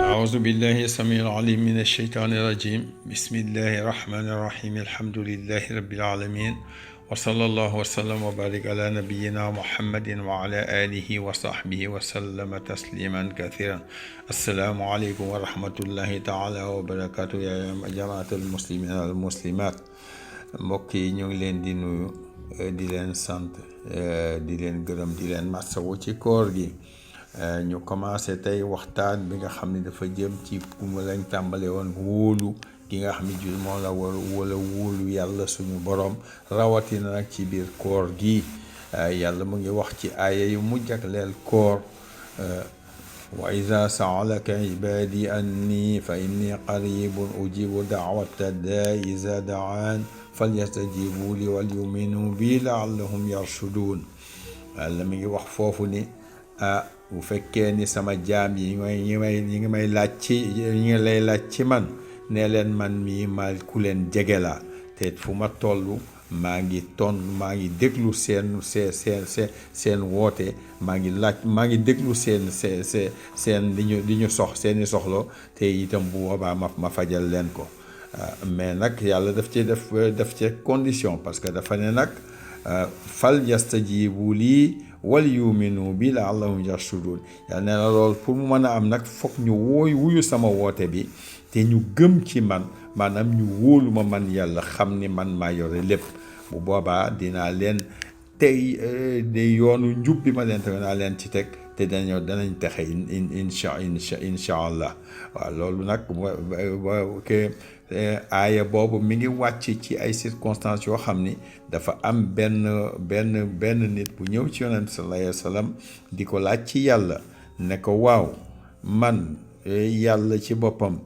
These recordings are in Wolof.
أعوذ بالله السميع العليم من الشيطان الرجيم بسم الله الرحمن الرحيم الحمد لله رب العالمين وصلى الله وسلم وبارك على نبينا محمد وعلى آله وصحبه وسلم تسليما كثيرا السلام عليكم ورحمة الله تعالى وبركاته يا جماعة المسلمين والمسلمات mbokki ñu ngi leen di nuyu di leen sant di leen gërëm di leen masawu ci koor gi ñu commencé tey waxtaan bi nga xam ne dafa jëm ci bu lañ tàmbale woon wóolu gi nga xam ne jul moo la war wala wóolu yàlla suñu borom rawatina nag ci biir koor gi yàlla mu ngi wax ci aaya yu mu jagleel koor wa iza sa'alaka ibadi anni fa inni qaribun ujibu da'wata da'i iza da'an falyastajibu li wal yu'minu bi la'allahum yarshudun yàlla mi ngi wax foofu ni bu fekkee ni sama jaam yi ngi may laaj ci ñi ngi lay laaj ci man ne leen man mii ma ku leen jege la te fu ma toll maa ngi déglu seen woote maa ngi déglu seen li ñu seeni soxlo te itam bu boobaa ma fajal leen ko mais nag yàlla daf ci condition parce que dafa ne nag fal yastajibu lii wal yuminu bi la'allahum yarshudun yàlla nee na lool pour mu mën a am nag foog ñu wuyu sama woote bi te ñu gëm ci man maanaam ñu wóolu ma man yàlla xam ni man maa yore lépp bu boobaa dinaa leen tey de yoonu njub bi ma leen te naa leen ci teg te danañ texe insha allah waaw loolu nag aaya boobu mi ngi wàcc ci ay circonstances yoo xam ni dafa am benn nit bu ñëw ci yonent sallallahu alayhi wa sallam di ko laaj ci yàlla ne ko waaw man yàlla ci boppam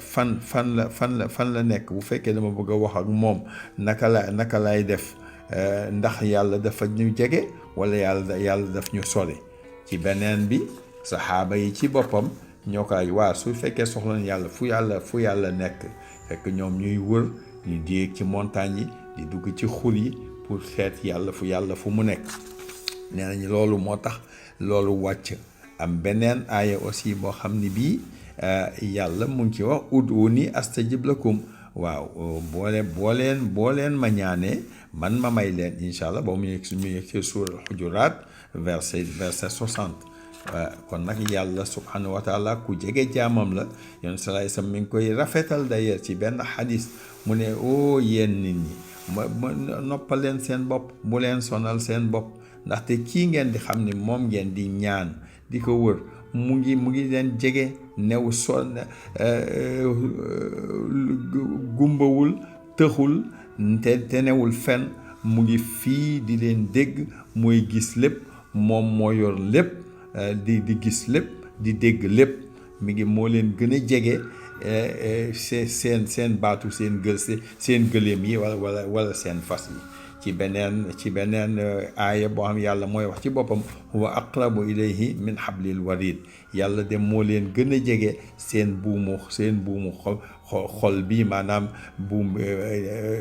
fan la nekk bu fekkee dama bëgg a wax ak moom naka lay def ndax yàlla dafa ñu jege wala yàlla daf ñu sore ci beneen bi saxaaba yi ci boppam ñoo koy waa su fekkee soxla yàlla fu yàlla nekk fekk ñoom ñuy wër ñu di ci montagne yi di dugg ci xur yi pour seet yàlla fu mu nekk nee nañu loolu moo tax loolu wàcc am beneen aaya aussi boo xam ni bii yàlla mu ngi ci wax ud'uuni astajib lakum waaw boo leen ma ñaanee man ma may leen incha allah boo mu yegg ci suura Hujuraat verset 60 kon nag yàlla subhanahu wa taala ku jege jaamam la yoon salaay sam mi ngi koy rafetal d'ailleurs ci benn xadis mu ne yéen nit ñi ma noppal leen seen bopp bu leen sonal seen bopp ndaxte kii ngeen di xam ni moom ngeen di ñaan di ko wër mu ngi leen jege new gumbawul tëxul te newul fen mu ngi fii di leen dégg mooy gis lépp moom moo yor lépp di gis lépp di dégg lépp mi ngi moo leen gën a jege seen baatu seen gëléem yi wala seen fas yi ci beneen aaya boo xam yàlla mooy wax ci boppam huwa aqrabu ilayhi min hablil warid yàlla de moo leen gën a jege seen buumu xol bi maanaam buum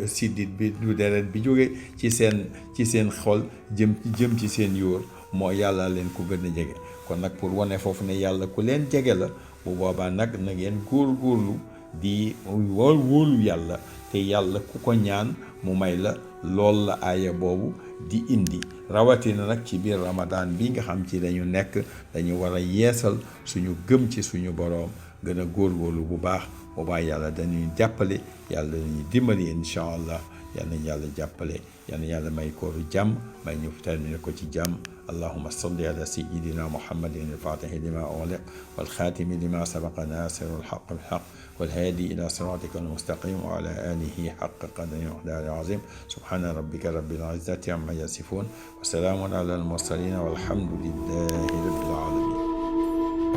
siddit bi du deret bi jóge ci seen xol jëm ci seen yóor moo yàlla leen ko gën a jege kon nag pour wane foofu ne yàlla ku leen jege la bu boobaa nag na ngeen góorgóorlu di wóolu yàlla te yàlla ku ko ñaan mu may la lool la aaya boobu di indi rawatina nag ci biir Ramadan bi nga xam ci dañu nekk dañu war a yeesal suñu gëm ci suñu boroom gën a góorgóorlu bu baax boobaa yàlla dañuy jàppale yàlla dañuy dimbali incha allah yal nañu yàlla jàppale yal na yàlla may kooru jàmm may ñu terminer ko ci jàmm allahumma salli ala sayyidina muhammadin al-fatihi lima ughliq wal khatimi lima sabaqa nasirul haqq bil haqq wal hadi ila siratika al-mustaqim wa ala alihi haqqa qadrihi wa miqdarihi al-azim subhana rabbika rabbil izzati amma yasifun wa salamun ala al-mursalin walhamdulillahi rabbil alamin.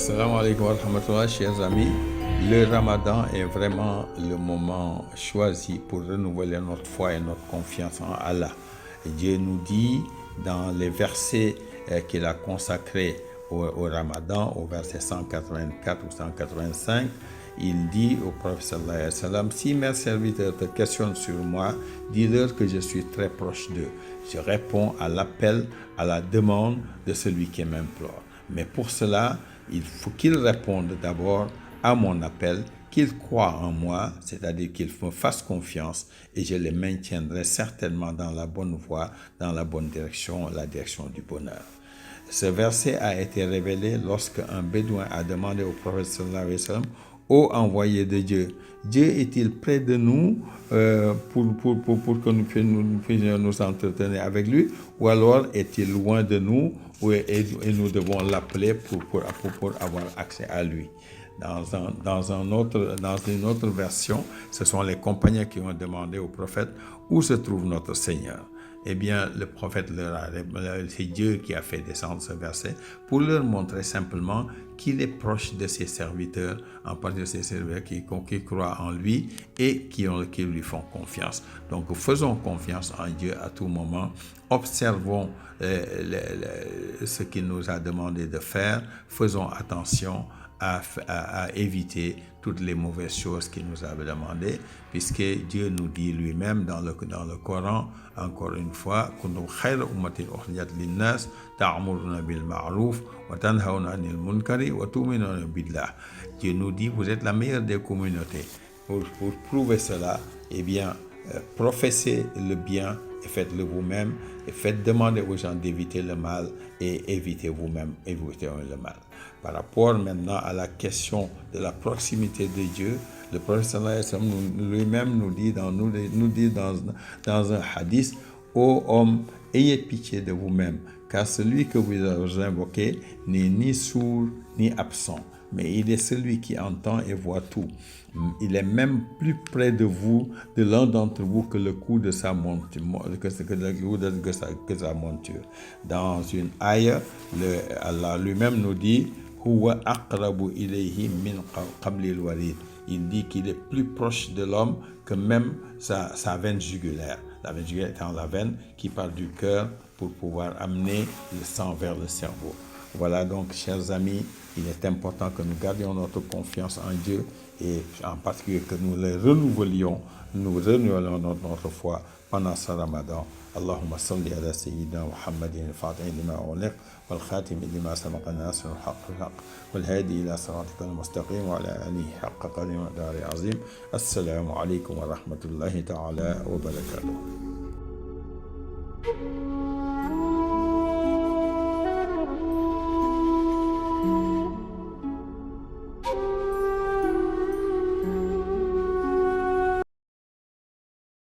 Assalamu alaikum wa rahmatullah, chers amis. Le Ramadan est vraiment le moment choisi pour renouveler notre foi et notre confiance en Allah. Et Dieu nous dit dans les versets qu'il a consacrés au Ramadan, au verset 184 ou 185, il dit au prophète sallallahu alayhi wa sallam, si mes serviteurs te questionnent sur moi, dis-leur que je suis très proche d'eux. Je réponds à l'appel, à la demande de celui qui m'implore. Mais pour cela, il faut qu'ils répondent d'abord à mon appel, qu'ils croient en moi, c'est-à-dire qu'ils me fassent confiance et je les maintiendrai certainement dans la bonne voie, dans la bonne direction, la direction du bonheur. Ce verset a été révélé lorsque un bédouin a demandé au prophète sallallahu alayhi wa sallam, ô envoyé de Dieu, Dieu est-il près de nous pour que nous puissions nous entretenir avec lui, ou alors est-il loin de nous et nous devons l'appeler pour avoir accès à lui? Dans une autre version, ce sont les compagnons qui ont demandé au prophète où se trouve notre Seigneur. Eh bien, le prophète c'est Dieu qui a fait descendre ce verset pour leur montrer simplement qu'il est proche de ses serviteurs, en particulier de ses serviteurs qui croient en lui et qui lui font confiance. Donc, faisons confiance en Dieu à tout moment. Observons ce qu'il nous a demandé de faire. Faisons attention à éviter toutes les mauvaises choses qu'il nous avait demandé, puisque Dieu nous dit lui-même dans le Coran, encore une fois, kuntum khayra ummatin ukhrijat linnas ta'muruna bil ma'ruf wa tanhawna 'anil munkari wa tu'minuna billah. Dieu nous dit, vous êtes la meilleure des communautés. Pour prouver cela, eh bien, professez le bien et faites-le vous-même, et faites demander aux gens d'éviter le mal et évitez vous-même, évitez le mal. Par rapport maintenant à la question de la proximité de Dieu, le prophète sallallahu alayhi wa sallam lui-même nous dit dans un hadith, ô homme, ayez pitié de vous-même, car celui que vous invoquez n'est ni sourd ni absent, mais il est celui qui entend et voit tout. Il est même plus près de vous, de l'un d'entre vous, que le coup de sa monture, Dans une ayah, Allah lui-même nous dit, Huwa aqrabu ilayhi min qablil warid. Il dit qu'il est plus proche de l'homme que même sa veine jugulaire. La veine jugulaire étant la veine qui part du cœur pour pouvoir amener le sang vers le cerveau. Voilà donc, chers amis, il est important que nous gardions notre confiance en Dieu et en particulier que nous le renouvelons notre foi pendant ce Ramadan. اللهم صل على سيدنا محمد الفاتح لما أغلق والخاتم لما سبق الناس الحق الحق والهادي إلى صراطك المستقيم وعلى آله حق قدر ودار عظيم. السلام عليكم ورحمة الله تعالى وبركاته.